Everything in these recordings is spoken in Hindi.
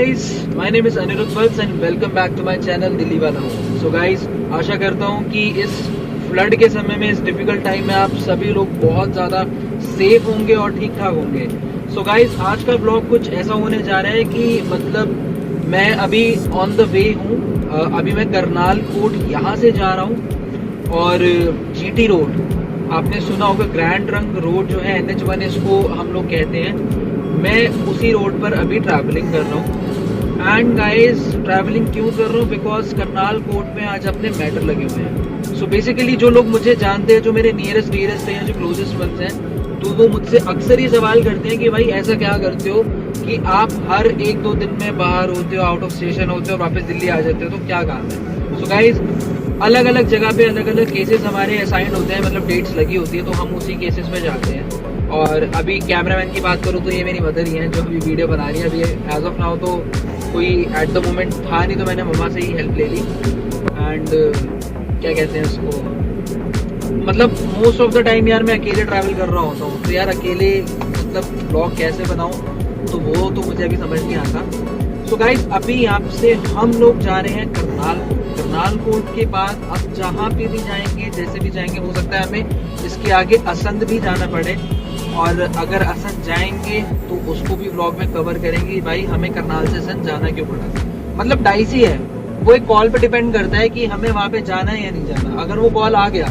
guys, my name is Anirudh Vats and welcome back to my channel Delhi वाला हूँ। So guys, आशा करता हूँ कि इस फ्लड के समय में, इस डिफिकल्ट टाइम में आप सभी लोग बहुत ज़्यादा सेफ होंगे और ठीक ठाक होंगे। So guys, आज का ब्लॉग कुछ ऐसा होने जा रहा है कि मतलब मैं अभी ऑन द वे हूँ। अभी मैं करनाल कोट यहाँ से जा रहा हूँ और GT रोड, आपने सुना होगा ग्रैंड ट्रंक रोड जो है NH1 इसको हम लोग कहते हैं। मैं उसी रोड पर अभी ट्रैवलिंग कर रहा हूँ। एंड गाइस, ट्रैवलिंग क्यों कर रहा हूँ? बिकॉज करनाल कोर्ट में आज अपने मैटर लगे हुए हैं। सो बेसिकली जो लोग मुझे जानते हैं, जो मेरे नियरेस्ट डियरेस्ट हैं, जो क्लोजेस्ट वंस हैं, तो वो मुझसे अक्सर ये सवाल करते हैं कि भाई ऐसा क्या करते हो कि आप हर एक दो दिन में बाहर होते हो, आउट ऑफ स्टेशन होते हो, वापस दिल्ली आ जाते हो, तो क्या काम है? सो गाइज, अलग अलग जगह पे अलग अलग केसेस हमारे असाइन होते हैं, मतलब डेट्स लगी होती है, तो हम उसी केसेस में जाते हैं। और अभी कैमरामैन की बात करूँ तो ये मेरी मदर ही हैं जो अभी वीडियो बना रही है। अभी एज ऑफ नाउ तो कोई एट द मोमेंट था नहीं, तो मैंने मम्मा से ही हेल्प ले ली। एंड क्या कहते हैं उसको, मतलब मोस्ट ऑफ द टाइम यार मैं अकेले ट्रैवल कर रहा होता हूँ, तो यार अकेले मतलब ब्लॉग कैसे बनाऊँ, तो वो तो मुझे अभी समझ नहीं आता। सो गाइस, अभी यहाँ से हम लोग जा रहे हैं करनाल कोट। करनाल कोट के बाद अब जहाँ पे भी जाएंगे, जैसे भी जाएंगे, हो सकता है हमें इसके आगे असंध भी जाना पड़े। और अगर असंध जाएंगे तो उसको भी व्लॉग में कवर करेंगे। भाई हमें करनाल से असंध जाना क्यों पड़ा, मतलब डाइसी है वो, एक कॉल पे डिपेंड करता है कि हमें वहाँ पे जाना है या नहीं जाना। अगर वो कॉल आ गया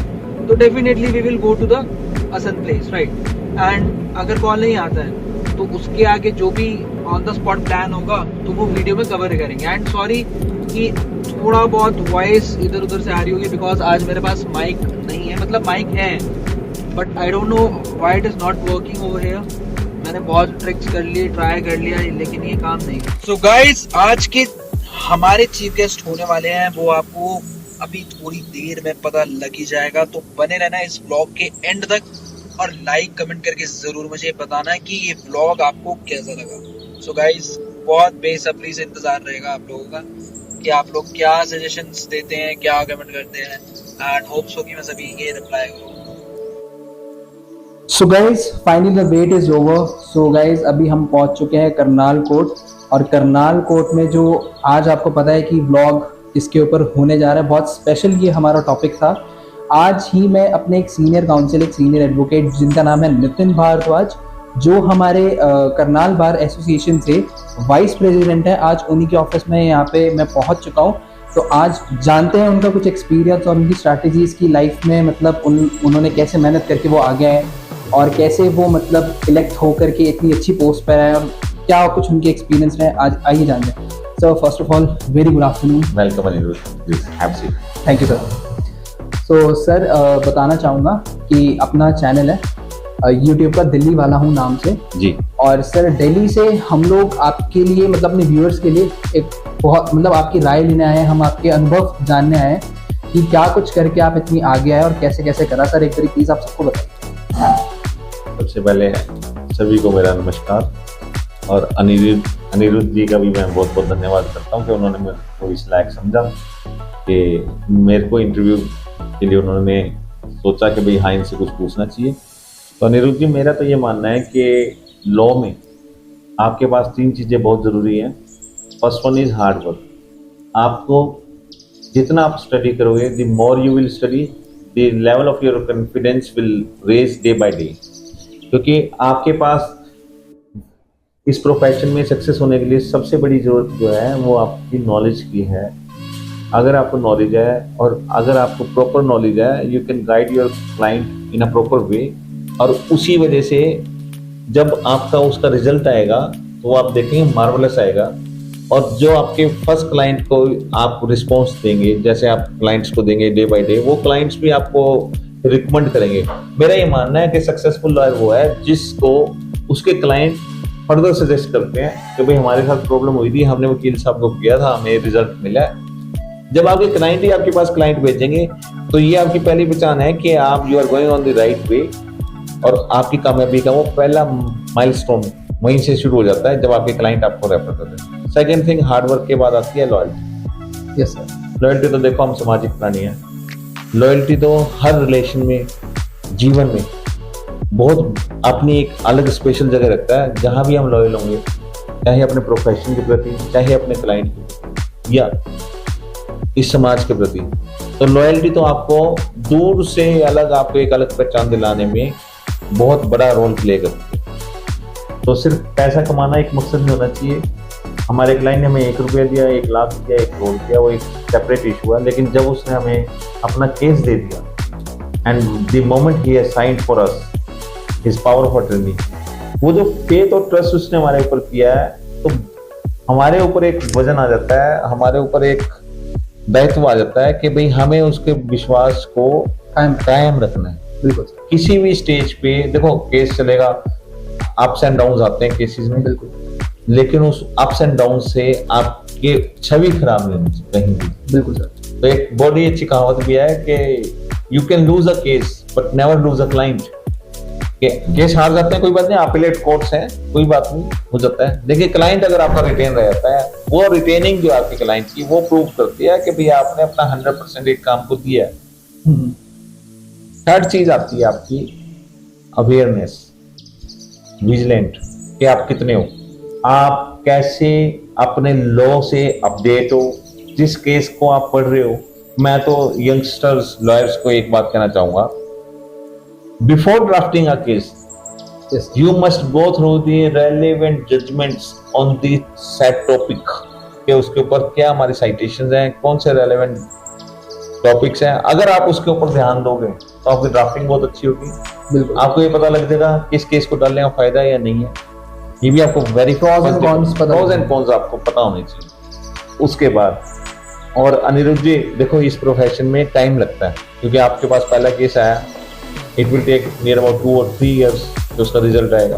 तो definitely we will go to the assigned place, right. And अगर कॉल नहीं आता है तो उसके आगे जो भी ऑन द स्पॉट प्लान होगा तो वो वीडियो में कवर करेंगे। एंड सॉरी कि थोड़ा बहुत वॉइस इधर उधर से आ रही होगी, बिकॉज आज मेरे पास माइक नहीं है, मतलब माइक है but I don't know why it is not working over here. मैंने बहुत ट्रिक्स कर लिए, ट्राई कर लिया, लेकिन ये काम नहीं। सो गाइस, आज के हमारे चीफ गेस्ट होने वाले हैं, वो आपको अभी थोड़ी देर में पता लग ही जाएगा, तो बने रहना इस ब्लॉग के एंड तक और लाइक कमेंट करके जरूर मुझे बताना कि ये ब्लॉग आपको कैसा लगा। सो गाइस, बहुत बेसब्री से इंतजार रहेगा आप लोगों का कि आप लोग क्या सजेशंस देते हैं, क्या कमेंट करते हैं, एंड होप्स हो कि मैं सभी के रिप्लाई करूँ। So guys, finally the wait is over. So guys, अभी हम पहुंच चुके हैं करनाल कोट। और करनाल कोट में जो आज आपको पता है कि व्लॉग इसके ऊपर होने जा रहा है, बहुत स्पेशल ये हमारा टॉपिक था। आज ही मैं अपने एक सीनियर काउंसिल, एक सीनियर एडवोकेट जिनका नाम है नितिन भारद्वाज, जो हमारे करनाल बार एसोसिएशन से वाइस प्रेसिडेंट है, आज उन्हीं के ऑफिस में यहाँ पे मैं पहुँच चुका हूँ। तो आज जानते हैं उनका कुछ एक्सपीरियंस और उनकी स्ट्रैटेजीज की लाइफ में, मतलब उन्होंने कैसे मेहनत करके वो आगे आए और कैसे वो मतलब इलेक्ट होकर के इतनी अच्छी पोस्ट पर आए और क्या कुछ उनके एक्सपीरियंस रहे। आज आइए जानते हैं। So first of all, very good afternoon. Welcome Anirudh, please have seat. Thank you sir. So sir, बताना चाहूँगा कि अपना चैनल है यूट्यूब का दिल्ली वाला हूँ नाम से जी। और सर, दिल्ली से हम लोग आपके लिए, मतलब अपने व्यूअर्स के लिए एक बहुत, मतलब आपकी राय लेने आए हैं, हम आपके अनुभव जानने आए हैं कि क्या कुछ करके आप इतनी आगे आए और कैसे कैसे करा। सर एक बार प्लीज आप सबको बताइए। सबसे पहले सभी को मेरा नमस्कार, और अनिरुद्ध जी का भी मैं बहुत बहुत धन्यवाद करता हूँ कि उन्होंने मेरे को इस लायक समझा कि मेरे को इंटरव्यू के लिए उन्होंने सोचा कि भाई हाँ, इनसे कुछ पूछना चाहिए। तो अनिरुद्ध जी, मेरा तो ये मानना है कि लॉ में आपके पास तीन चीज़ें बहुत ज़रूरी हैं। First one is hard work. आपको जितना आप स्टडी करोगे, the more you will study, the level of your confidence will raise day by day. क्योंकि आपके पास इस प्रोफेशन में सक्सेस होने के लिए सबसे बड़ी ज़रूरत जो है वो आपकी नॉलेज की है। अगर आपको नॉलेज है और अगर आपको प्रॉपर नॉलेज है, you can guide your client in a proper way. और उसी वजह से जब आपका उसका रिजल्ट आएगा तो आप देखेंगे मार्वलस आएगा। और जो आपके फर्स्ट क्लाइंट को आप रिस्पॉन्स देंगे, जैसे आप क्लाइंट्स को देंगे डे बाय डे, वो क्लाइंट्स भी आपको रिकमेंड करेंगे। मेरा ये मानना है कि सक्सेसफुल लॉयर वो है जिसको उसके क्लाइंट फर्दर सजेस्ट करते हैं कि भाई हमारे साथ प्रॉब्लम हुई थी, हमने वकील साहब को किया था, हमें रिजल्ट मिला है। जब आपके क्लाइंट ही आपके पास क्लाइंट भेजेंगे तो ये आपकी पहली पहचान है कि आप you are going on the right way, और आपकी कामयाबी का वो पहला माइलस्टोन वहीं से शुरू हो जाता है जब आपके क्लाइंट आपको रेफर करते हैं। सेकंड थिंग, हार्ड वर्क के बाद आती है लॉयल्टी। Yes sir. लॉयल्टी तो देखो, हम सामाजिक प्राणी हैं। लॉयल्टी तो हर रिलेशन में, जीवन में बहुत अपनी एक अलग स्पेशल जगह रखता है। जहाँ भी हम लॉयल होंगे चाहे अपने प्रोफेशन के प्रति, चाहे अपने क्लाइंट के प्रति या इस समाज के प्रति, तो लॉयल्टी तो आपको दूर से अलग, आपको एक अलग पहचान दिलाने में बहुत बड़ा रोल प्ले करती है। तो सिर्फ पैसा कमाना एक मकसद नहीं होना चाहिए। हमारे क्लाइंट ने हमें 1 रुपया दिया, 1 लाख दिया, 1 करोड़ दिया, वो एक सेपरेट इशू है, लेकिन जब उसने हमें अपना केस दे दिया and the moment he has signed for us his power of attorney, वो जो फेथ और ट्रस्ट उसने हमारे ऊपर किया है, तो हमारे ऊपर एक वजन आ जाता है, हमारे ऊपर एक दायित्व आ जाता है कि भाई हमें उसके विश्वास को कायम रखना है। बिल्कुल किसी भी स्टेज पे देखो केस चलेगा, अप्स एंड डाउन्स आते हैं केसेस में, बिल्कुल, लेकिन उस अप्स एंड डाउन से आपके छवि खराब नहीं होनी चाहिए कहीं भी। बिल्कुल सर। तो एक बड़ी अच्छी कहावत भी है कि you can lose a case but never lose a client. Case हार जाते हैं कोई बात नहीं, अपीलेट कोर्ट्स हैं, कोई बात नहीं, हो जाता है। देखिए क्लाइंट अगर आपका रिटेन रह जाता है, वो रिटेनिंग जो आपके क्लाइंट की वो प्रूव करती है कि भैया आपने अपना 100% एक काम को दिया है। थर्ड चीज आती है आपकी अवेयरनेस, विजिलेंट, कि आप कितने हो, आप कैसे अपने लॉ से अपडेट हो, जिस केस को आप पढ़ रहे हो। मैं तो यंगस्टर्स लॉयर्स को एक बात कहना चाहूंगा, before drafting a case you must go through the relevant judgments on the said topic, कि उसके ऊपर क्या हमारी साइटेशंस हैं, कौन से रेलेवेंट टॉपिक्स हैं। अगर आप उसके ऊपर ध्यान दोगे तो आपकी ड्राफ्टिंग बहुत अच्छी होगी। बिल्कुल, आपको ये पता लग जाएगा किस केस को डालने का फायदा है या नहीं है, ये भी आपको वेरी Pros and cons आपको पता होने चाहिए। उसके बाद और अनिरुद्ध जी देखो, इस प्रोफेशन में टाइम लगता है, क्योंकि आपके पास पहला केस आया, it will take near about 2 or 3 years तो उसका रिजल्ट आएगा।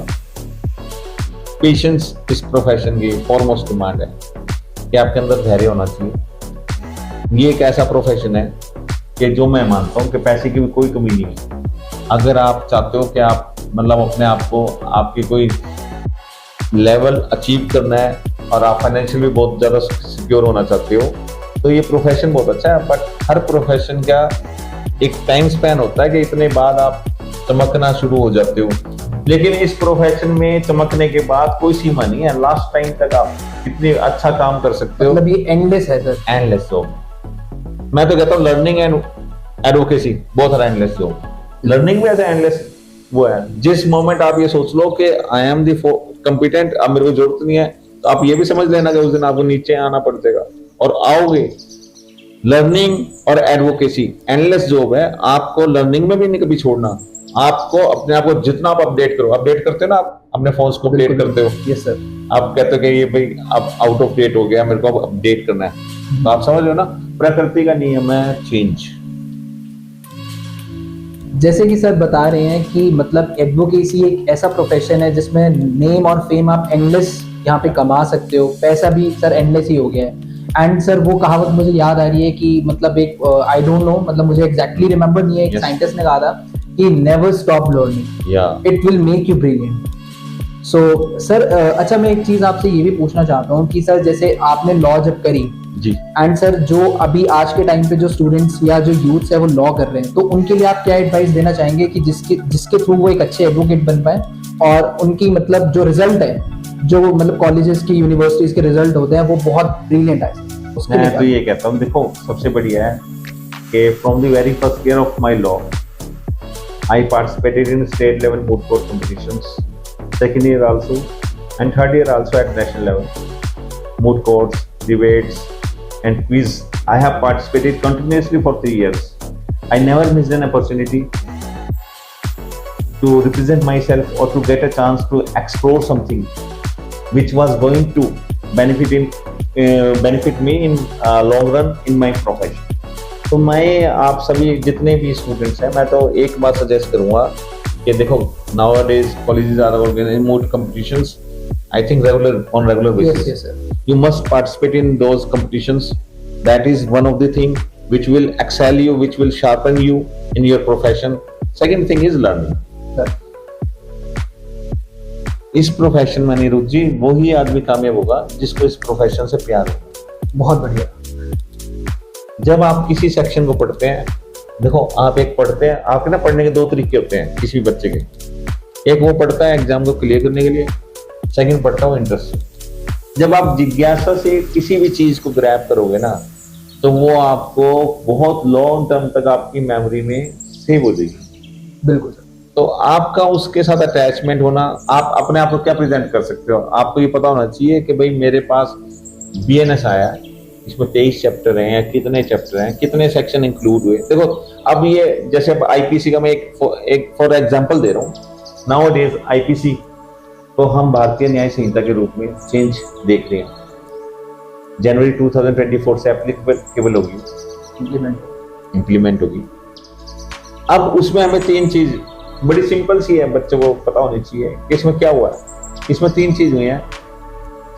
पेशेंस इस प्रोफेशन की फॉरमोस्ट डिमांड है कि आपके अंदर धैर्य होना चाहिए। ये एक ऐसा प्रोफेशन है कि जो मैं मानता हूँ कि पैसे की भी कोई कमी नहीं है। अगर आप चाहते हो कि आप मतलब अपने आप को, आपकी कोई लेवल अचीव करना है और आप फाइनेंशियली भी बहुत ज़्यादा सिक्योर होना चाहते हो, तो ये प्रोफेशन बहुत अच्छा है। बट हर प्रोफेशन का एक टाइम स्पैन होता है कि इतने बाद आप चमकना शुरू हो जाते हो, लेकिन इस प्रोफेशन में चमकने के बाद कोई सीमा नहीं है। लास्ट टाइम तक आप कितने अच्छा काम कर सकते हो, मतलब ये एंडलेस है सर, एंडलेस जॉब। मैं तो कहता हूँ लर्निंग एंड एडवोकेसी बहुत सारा एंडलेस जॉब। लर्निंग भी ऐसा एंडलेस वो है, जिस मोमेंट आप ये सोच लो कि आई एम दी कॉम्पिटेंट, अब मेरे को जरूरत नहीं है, तो आप ये भी समझ लेना कि उस दिन आपको नीचे आना पड़ जाएगा और आओगे। लर्निंग और एडवोकेसी एंडलेस जॉब है, आपको लर्निंग में भी नहीं कभी छोड़ना। आपको अपने आप को जितना आप अपडेट करो, अपडेट करते हो ना, आप अपने फोन्स को अपडेट करते हो। Yes sir. आप कहते हो कि ये भाई अब आउट ऑफ डेट हो गया, मेरे को अब अपडेट करना है, तो आप समझ लो ना, प्रकृति का नियम है चेंज। जैसे कि सर बता रहे हैं कि मतलब एडवोकेसी एक ऐसा प्रोफेशन है जिसमें नेम और फेम आप एंडलेस यहाँ पे कमा सकते हो, पैसा भी सर एंडलेस ही हो गया है। एंड सर वो कहावत मुझे याद आ रही है कि मतलब एक आई डोंट नो, मतलब मुझे एग्जैक्टली रिमेम्बर नहीं है, एक साइंटिस्ट ने कहा था कि never stop learning, it will make you brilliant. So sir अच्छा, मैं एक चीज आपसे ये भी पूछना चाहता हूँ कि सर जैसे आपने लॉ जब करी जी, एंड सर जो अभी आज के टाइम पे जो स्टूडेंट्स या जो यूथ्स है वो लॉ कर रहे हैं, तो उनके लिए आप क्या एडवाइस देना चाहेंगे कि जिसके थ्रू वो एक अच्छे एडवोकेट बन पाए और उनकी मतलब जो रिजल्ट है, जो मतलब कॉलेजेस की, यूनिवर्सिटीज के रिजल्ट होते हैं वो बहुत ब्रिलियंट आए? मैं तो ये कहता हूँ, देखो सबसे बढ़िया है कि from the very first year of my law I participated in state level moot court competitions, second year also and third year also at national level moot courts, debates and quiz. I have participated continuously for 3 years. I never missed an opportunity to represent myself or to get a chance to explore something which was going to benefit me in long run in my profession. तो मैं आप सभी जितने भी स्टूडेंट्स हैं, मैं तो एक बात सजेस्ट करूंगा कि देखो nowadays colleges are organizing moot competitions, I think on regular basis. Yes sir. You must participate in those competitions. That is one of the thing which will excel you, which will sharpen you in your profession. Second thing is learning. Sir. इस प्रोफेशन में अनिरुद्ध जी वही आदमी कामयाब होगा जिसको इस प्रोफेशन से प्यार हो। बहुत बढ़िया। जब आप किसी सेक्शन को पढ़ते हैं, देखो आप एक पढ़ते हैं, आपके ना पढ़ने के 2 तरीके होते हैं किसी भी बच्चे के। एक वो पढ़ता है एग्जाम को क्लियर करने के लिए, सेकंड पढ़ता है वो इंटरेस्ट। जब आप जिज्ञासा से किसी भी चीज को ग्रैब करोगे ना, तो वो आपको बहुत लॉन्ग टर्म तक आपकी मेमोरी में सेव हो जाएगी। बिल्कुल सर। तो आपका उसके साथ अटैचमेंट होना, आप अपने आप को क्या प्रेजेंट कर सकते हो, आपको ये पता होना चाहिए कि भाई मेरे पास BNS आया है, इसमें 23 चैप्टर हैं या कितने चैप्टर हैं, कितने सेक्शन इंक्लूड हुए। देखो अब ये जैसे अब IPC का मैं एक फॉर एग्जांपल दे रहा हूँ, नाउ डेज IPC तो हम भारतीय न्याय संहिता के रूप में चेंज देख रहे हैं, जनवरी 2024 से एप्लीकेबल होगी, इम्प्लीमेंट होगी। अब उसमें हमें 3 चीज बड़ी सिंपल सी है, बच्चों को पता होनी चाहिए कि इसमें क्या हुआ है। इसमें 3 चीज हुई हैं,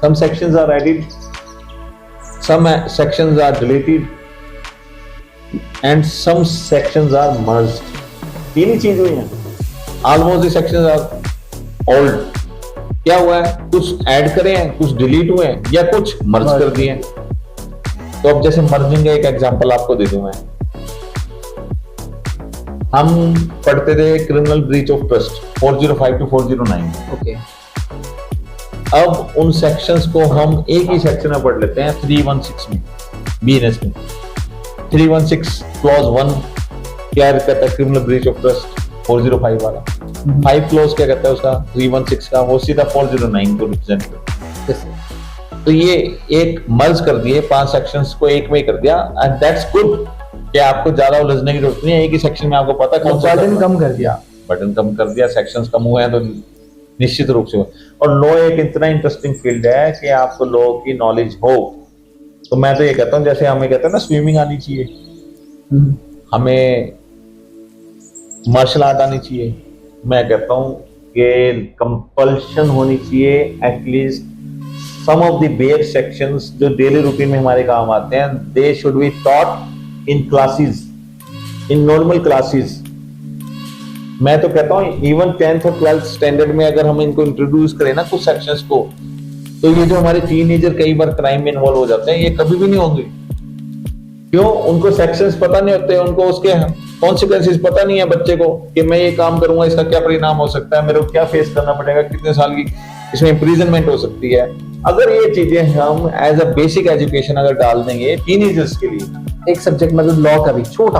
some sections are added, some sections are deleted and some sections are merged। 3 ही चीज हुई हैं। Almost the sections are old. क्या हुआ है, कुछ ऐड करे हैं, कुछ डिलीट हुए हैं या कुछ मर्ज कर दिए हैं। तो अब जैसे मर्जिंग का एक एग्जांपल आपको दे दूं मैं, हम पढ़ते थे criminal breach of trust 405 to 409। Okay. अब उन सेक्शंस को हम एक ही सेक्शन में पढ़ लेते हैं 316 में, BNS में 316 क्लॉज 1 क्या कहता है, क्रिमिनल ब्रीच ऑफ ट्रस्ट 405 वाला। 5 क्लॉज क्या कहता है उसका, 316 का, वो सीधा 409 को रिप्रेजेंट करता है। तो ये एक मर्ज कर दिए, 5 सेक्शंस को एक में ही कर दिया, एंड दैट्स गुड कि आपको ज्यादा उलझने की जरूरत नहीं है, एक ही सेक्शन में आपको पता है कौन सा बटन कम कर दिया, बटन कम कर दिया, सेक्शंस कम हुए हैं तो निश्चित रूप से। और लॉ एक इतना इंटरेस्टिंग फील्ड है कि आपको लॉ की नॉलेज हो, तो मैं तो ये कहता हूँ जैसे हमें कहते हैं ना स्विमिंग आनी चाहिए, हमें मार्शल आर्ट आनी चाहिए, मैं कहता हूँ कि कंपल्शन होनी चाहिए at least some of the bare sections जो डेली रूटीन में हमारे काम आते हैं, they should be taught in classes, in normal classes. मैं तो कहता हूँ इवन 10th और 12th स्टैंडर्ड में अगर हम इनको इंट्रोड्यूस करें ना कुछ सेक्शंस को, तो ये जो हमारे टीनेजर कई बार क्राइम में इन्वॉल्व हो जाते हैं, ये कभी भी नहीं होंगे। क्यों? उनको सेक्शंस पता नहीं होते, उनको उसके कॉन्सिक्वेंसेस पता नहीं है बच्चे को कि मैं ये काम करूंगा इसका क्या परिणाम हो सकता है, मेरे को क्या फेस करना पड़ेगा, कितने साल की इसमें इम्प्रिजनमेंट हो सकती है। अगर ये चीजें हम एज अ बेसिक एजुकेशन अगर डाल देंगे टीनेजर्स के लिए, एक सब्जेक्ट मतलब लॉ का भी छोटा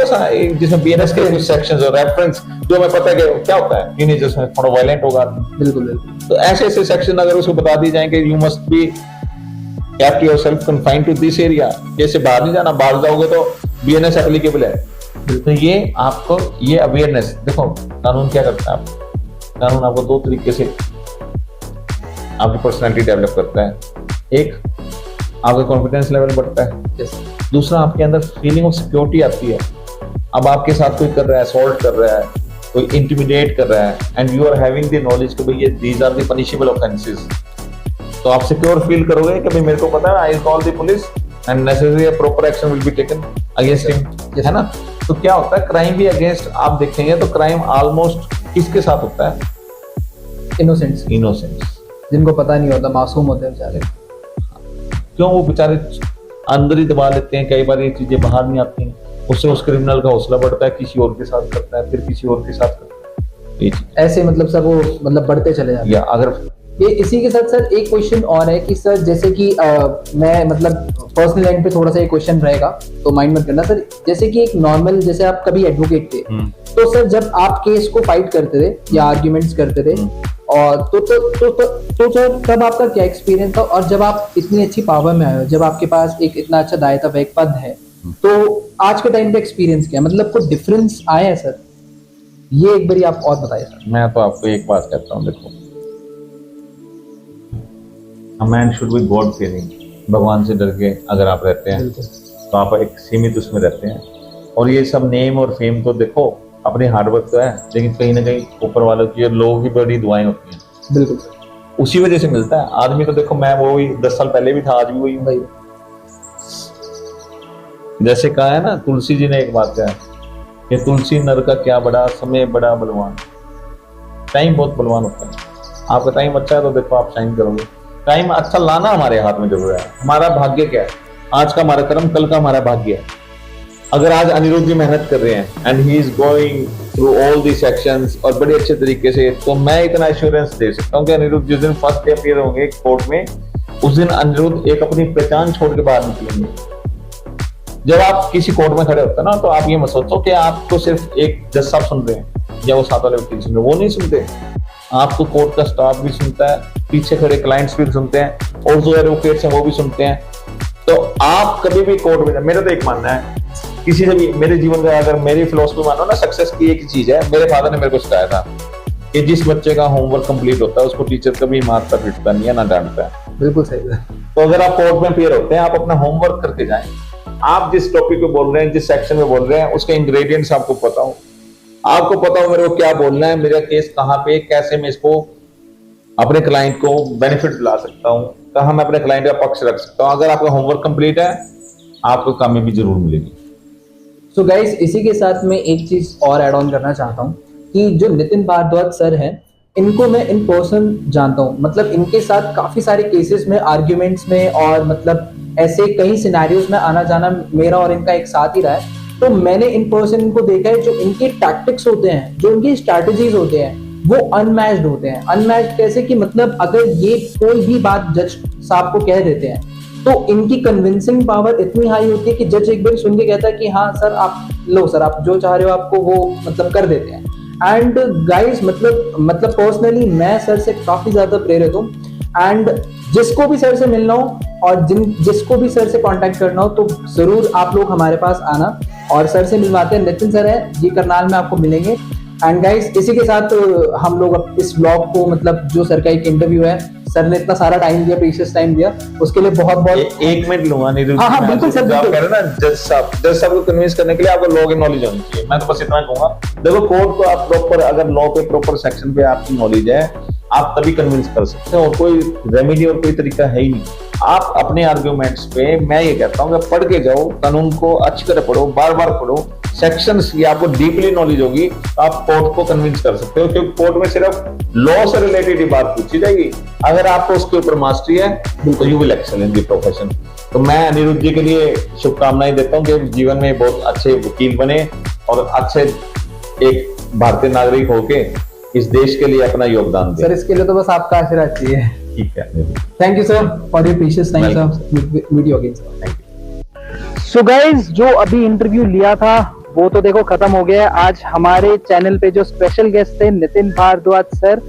सा एक जिसमें BNS के कुछ सेक्शंस और रेफरेंस जो हमें पता है कि क्या होता है टीनेजर्स में थोड़ा वायलेंट होगा। बिल्कुल बिल्कुल। तो ऐसे ऐसे सेक्शन अगर उसको बता दी जाए कि you must be kept yourself confined to this area, जैसे बाहर नहीं जाना, बाहर जाओगे तो BNS एप्लीकेबल है। तो ये आपको ये अवेयरनेस, देखो कानून क्या करता है, कानून आपको 2 तरीके से आपकी पर्सनालिटी डेवलप करता है। एक, आपका कॉन्फिडेंस लेवल बढ़ता है, दूसरा आपके अंदर फीलिंग ऑफ सिक्योरिटी आती है। अब आपके साथ कोई कर रहा है, असॉल्ट कर रहा है, कोई इंटिमिडेट कर रहा है, and you are having the knowledge कि भाई ये these are the punishable offences, तो आप सिक्योर फील करोगे कि भाई मेरे को पता है, I call the police and necessary proper action will be taken against him, है ना। तो क्या होता है, क्राइम भी अगेंस्ट आप देखेंगे तो क्राइम ऑलमोस्ट किसके साथ होता है, इनोसेंट्स, जिनको पता नहीं होता, मासूम होते हैं बेचारे। क्यों? वो बेचारे अंदर ही दबा लेते हैं, कई बार ये चीजें बाहर नहीं आती हैं, उससे उस क्रिमिनल का हौसला बढ़ता है, किसी और के साथ करता है, फिर किसी और के साथ करता है, ऐसे मतलब सर वो मतलब बढ़ते चले जाते हैं। या अगर ये इसी के साथ सर एक क्वेश्चन और है कि सर जैसे कि मैं मतलब पर्सनल लाइन पे थोड़ा सा एक क्वेश्चन रहेगा तो माइंड मत करना सर। जैसे कि एक नॉर्मल, जैसे आप कभी एडवोकेट थे, तो सर जब आप केस को फाइट करते थे या आर्ग्यूमेंट्स करते थे, और तो सर तब आपका क्या एक्सपीरियंस था, और जब आप इतनी अच्छी पावर में आए हो, जब आपके पास एक इतना अच्छा दायित्व वेग पद है, तो आज के टाइम पे एक्सपीरियंस क्या, मतलब कोई डिफरेंस आया है सर? ये एक बार आप और बताइए सर। मैं तो आपको एक बात कहता हूँ, देखो a man should be God fearing, भगवान से डर के अगर आप रहते हैं तो आप एक सीमित उसमें रहते हैं। और ये सब नेम और फेम तो देखो अपने हार्डवर्क तो है, लेकिन कहीं ना कहीं ऊपर वालों की और लोगों की बड़ी दुआएं होती हैं, बिल्कुल उसी वजह से मिलता है। आदमी तो देखो मैं वो ही 10 साल पहले भी था, आज भी वही हूँ भाई। जैसे कहा है ना, तुलसी जी ने एक बात कहा कि तुलसी नर का क्या बड़ा, समय बड़ा बलवान। टाइम बहुत बलवान होता है। आपका टाइम अच्छा है तो देखो आप शाइन करोगे। टाइम अच्छा लाना हमारे हाथ में जरूर है। हमारा भाग्य क्या है, आज का हमारा कर्म, कल का हमारा भाग्य है। अगर आज अनिरुद्ध जी मेहनत कर रहे हैं and he is going through all the sections और बड़े अच्छे तरीके से, तो मैं इतना एश्योरेंस दे सकता हूँ कि अनिरुद्ध जिस दिन फर्स्ट डे अपीयर होंगे कोर्ट में, उस दिन अनिरुद्ध एक अपनी पहचान छोड़ के बाहर निकलेंगे। जब आप किसी कोर्ट में खड़े होते हैं ना, तो आप ये मत सोचो कि आपको सिर्फ एक जज साहब सुन रहे हैं या वो साथ वाले वकील सुन रहे हैं, वो नहीं सुनते। आपको कोर्ट का स्टाफ भी सुनता है, पीछे खड़े क्लाइंट्स भी सुनते हैं, और जो एडवोकेट्स हैं वो भी सुनते हैं। तो आप कभी भी कोर्ट में, मेरा तो एक मानना है, किसी से भी मेरे जीवन का अगर मेरी फिलोसफी मानो ना, सक्सेस की एक ही चीज है। मेरे फादर ने मेरे को सिखाया था कि जिस बच्चे का होमवर्क कंप्लीट होता है उसको टीचर कभी मारता पीटता नहीं है, ना डांटता है। बिल्कुल सही है। तो अगर आप कोर्ट में पेयर होते हैं, आप अपना होमवर्क करके जाएं। आप जिस टॉपिक पे बोल रहे हैं, जिस सेक्शन में बोल रहे हैं, उसके इंग्रेडिएंट्स आपको पता हो, आपको पता हो मेरे को क्या बोलना है, मेरा केस कहाँ पे, कैसे मैं इसको अपने क्लाइंट को बेनिफिट दिला सकता हूँ, कहाँ मैं अपने क्लाइंट का पक्ष रख सकता हूँ। अगर आपका होमवर्क कंप्लीट है, आपको कामयाबी जरूर मिलेगी। सो गाइस, इसी के साथ मैं एक चीज और ऐड ऑन करना चाहता हूँ कि जो नितिन भारद्वाज सर हैं, इनको मैं इन पर्सन जानता हूँ। मतलब इनके साथ काफी सारे केसेस में, आर्ग्यूमेंट्स में, और मतलब ऐसे कई सिनेरियोज में आना जाना मेरा और इनका एक साथ ही रहा है। तो मैंने इन पर्सन इनको देखा है, जो इनके टैक्टिक्स होते हैं, जो इनकी स्ट्रैटेजीज होते हैं, वो अनमैच्ड होते हैं। अनमैच्ड कैसे कि मतलब अगर ये कोई भी बात जज साहब को कह देते हैं, तो इनकी कन्विंसिंग पावर इतनी हाई होती है कि जज एक बार सुन के कहता है कि हाँ सर, आप लो सर, आप जो चाह रहे हो आपको वो मतलब कर देते हैं। एंड गाइस, मतलब पर्सनली मैं सर से काफी ज्यादा प्रेरित हूँ। एंड जिसको भी सर से मिलना हो और जिसको भी सर से कांटेक्ट करना हो, तो जरूर आप लोग हमारे पास आना और सर से मिलवाते हैं। नितिन सर है जी, करनाल में आपको मिलेंगे। एंड गाइस, इसी के साथ हम लोग अब इस व्लॉग को, मतलब जो सर का एक इंटरव्यू है, सर ने इतना सारा टाइम दिया, प्रीशियस टाइम दिया, उसके लिए बहुत बहुत एक मिनट लूंगा नीरज। हाँ बिल्कुल सर, आप कह रहे ना जज साहब को कन्विंस करने के लिए आपको लॉ की नॉलेज होनी चाहिए। मैं तो बस इतना कहूंगा, देखो कोर्ट को आप प्रॉपर, अगर लॉ के प्रॉपर सेक्शन पे आपकी नॉलेज है, आप तभी कन्विंस कर सकते हैं, और कोई रेमेडी और कोई तरीका है ही नहीं। आप अपने आर्ग्यूमेंट्स पे, मैं ये कहता हूँ कि पढ़ के जाओ, कानून को अच्छी तरह पढ़ो, बार बार पढ़ो, सेक्शंस की आपको डीपली नॉलेज होगी, आप कोर्ट को कन्विंस कर सकते हो। क्योंकि कोर्ट में सिर्फ लॉ से रिलेटेड ही बात पूछी जाएगी। अगर आपको उसके ऊपर मास्टरी है, तो you will excel in the profession. तो मैं अनिरुद्ध जी के लिए शुभकामनाएं देता हूँ कि जीवन में बहुत अच्छे वकील बने और अच्छे एक भारतीय नागरिक होके इस देश के लिए अपना योगदान दें। सर, इसके लिए तो बस आपका आशीर्वाद चाहिए। ठीक है, thank you sir for your precious time sir, video again sir. Thank you. So guys, जो अभी इंटरव्यू लिया था वो तो देखो खत्म हो गया है। आज हमारे चैनल पे जो स्पेशल गेस्ट थे नितिन भारद्वाज सर,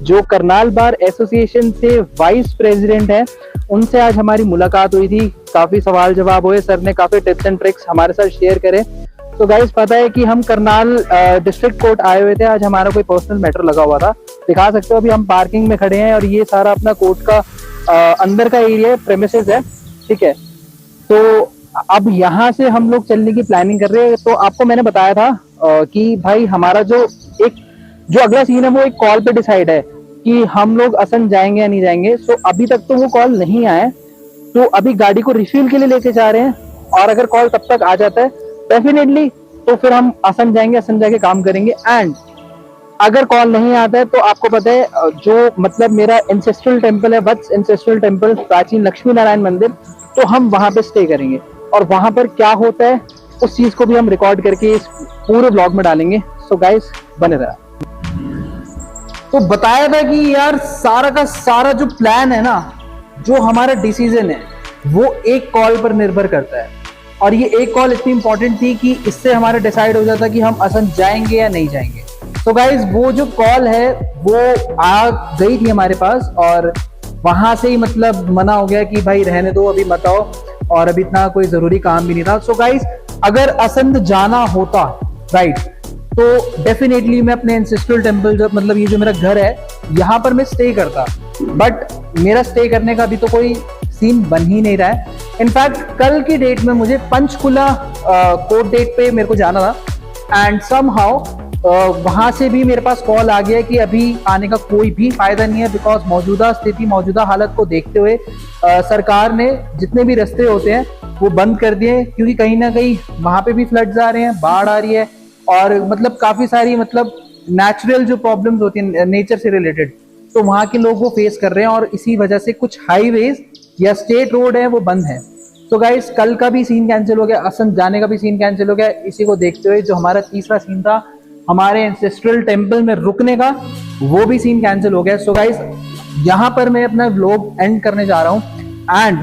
जो करनाल बार एसोसिएशन से वाइस प्रेसिडेंट हैं, उनसे आज हमारी मुलाकात हुई थी। काफी सवाल जवाब हुए, सर ने काफी टिप्स एंड ट्रिक्स हमारे साथ शेयर करे। तो गाइज, पता है कि हम करनाल डिस्ट्रिक्ट कोर्ट आए हुए थे। आज हमारा कोई पर्सनल मैटर लगा हुआ था, दिखा सकते हो। अभी हम पार्किंग में खड़े हैं और ये सारा अपना कोर्ट का अंदर का एरिया प्रेमिसेस है, ठीक है। तो अब यहाँ से हम लोग चलने की प्लानिंग कर रहे हैं। तो आपको मैंने बताया था कि भाई हमारा जो अगला सीन है वो एक कॉल पे डिसाइड है कि हम लोग असम जाएंगे या नहीं जाएंगे। सो अभी तक तो वो कॉल नहीं आया, तो अभी गाड़ी को रिफ्यूल के लिए लेके जा रहे हैं, और अगर कॉल तब तक आ जाता है डेफिनेटली तो फिर हम असम जाएंगे, असम जाके काम करेंगे। एंड अगर कॉल नहीं आता है तो आपको पता है, जो मतलब मेरा एंसेस्ट्रल टेम्पल है, वत्स एंसेस्ट्रल टेम्पल, प्राचीन लक्ष्मी नारायण मंदिर, तो हम वहां पे स्टे करेंगे और वहां पर क्या होता है उस चीज को भी हम रिकॉर्ड करके इस पूरे ब्लॉग में डालेंगे। सो गाइस, बने रहा। तो बताया था कि यार सारा का सारा जो प्लान है ना, जो हमारा डिसीजन है, वो एक कॉल पर निर्भर करता है। और ये एक कॉल इतनी इंपॉर्टेंट थी कि इससे हमारा डिसाइड हो जाता कि हम असम जाएंगे या नहीं जाएंगे। तो गाइज, वो जो कॉल है वो आ गई थी हमारे पास, और वहां से ही मतलब मना हो गया कि भाई रहने दो, अभी मत आओ, और अभी इतना कोई जरूरी काम भी नहीं था। सो गाइज, अगर असम जाना होता राइट, तो डेफिनेटली मैं अपने एंसेस्ट्रल टेम्पल, जो मतलब ये जो मेरा घर है, यहाँ पर मैं स्टे करता। बट मेरा स्टे करने का अभी तो कोई सीन बन ही नहीं रहा है। इनफैक्ट कल की डेट में मुझे पंचकुला कोर्ट डेट पे मेरे को जाना था, एंड समहाउ वहां से भी मेरे पास कॉल आ गया कि अभी आने का कोई भी फायदा नहीं है, बिकॉज मौजूदा स्थिति, मौजूदा हालत को देखते हुए सरकार ने जितने भी रास्ते होते हैं वो बंद कर दिए, क्योंकि कहीं ना कहीं वहां पे भी फ्लड्स आ रहे हैं, बाढ़ आ रही है, और मतलब काफी सारी मतलब नेचुरल जो प्रॉब्लम्स होती हैं नेचर से रिलेटेड, तो वहां के लोग वो फेस कर रहे हैं, और इसी वजह से कुछ हाईवेज या स्टेट रोड है वो बंद है। तो गाइस, कल का भी सीन कैंसिल हो गया, असम जाने का भी सीन कैंसिल हो गया। इसी को देखते हुए जो हमारा तीसरा सीन था हमारे एंसेस्ट्रल टेम्पल में रुकने का, वो भी सीन कैंसिल हो गया। सो गाइस, यहाँ पर मैं अपना व्लॉग एंड करने जा रहा हूँ। And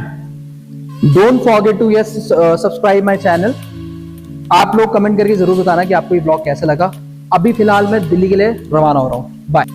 don't forget to yes subscribe my channel. आप लोग कमेंट करके जरूर बताना कि आपको ये ब्लॉग कैसा लगा। अभी फिलहाल मैं दिल्ली के लिए रवाना हो रहा हूँ। बाय।